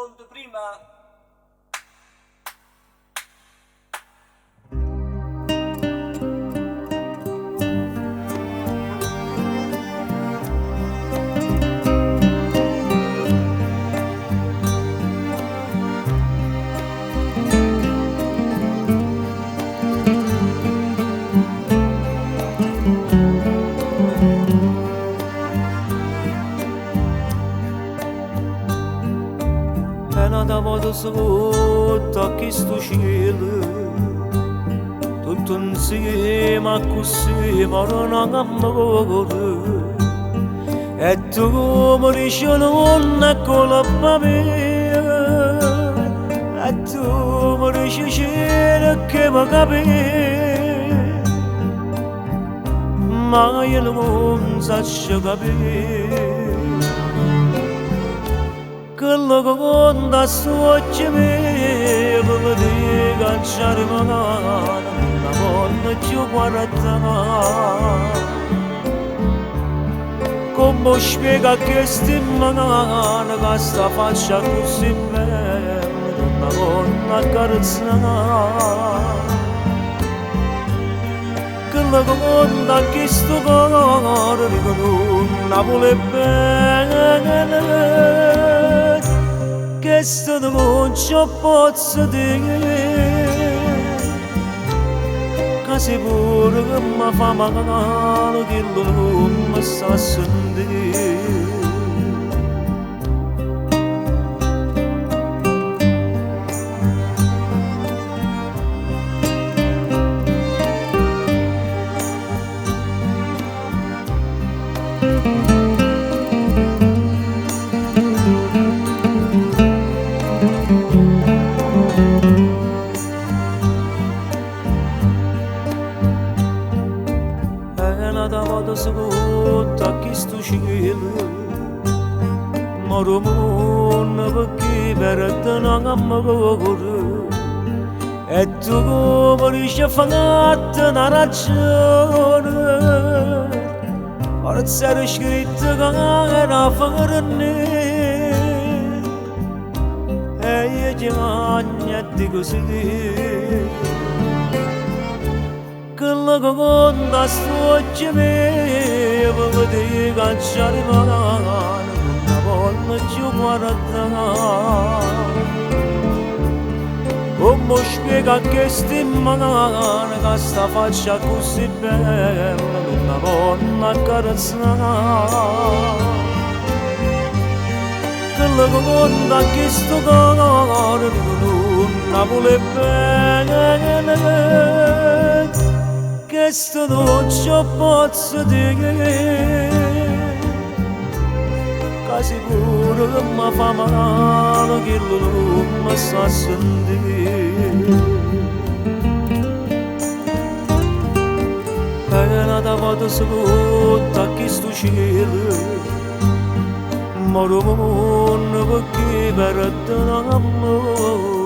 pronto prima. Da vodosuta che sto cielo tutto insieme a così ma non amore e tu come dici non è colpa mia e tu mi dici cielo che mi capi ma io non so capire quello che conta suocci me quello di cacciare magana una volta più guardata come spiega che sti magana che sta faccia così bella una volta accarezzata quello che conta che sto cuore che non vuole bene che sto non ci posso dire che se pure che mi fa male che non mi sa sentire da vodosuta che sto cielo moro mondo perché per te non amore e tu come riesci a fare una ragione forse era scritto che era farne e io ti magno così quello che conta suocci me quello di cacciare magana una volta più guardata come spiega che sti magana che sta faccia così bella una volta accarezzata quello che conta che sto cuore non vuole bene che sto non ci posso dire che sicuro che mi fa male che non mi sa sentire pena da vodosuta che sto cielo moro mondo perché per te non amore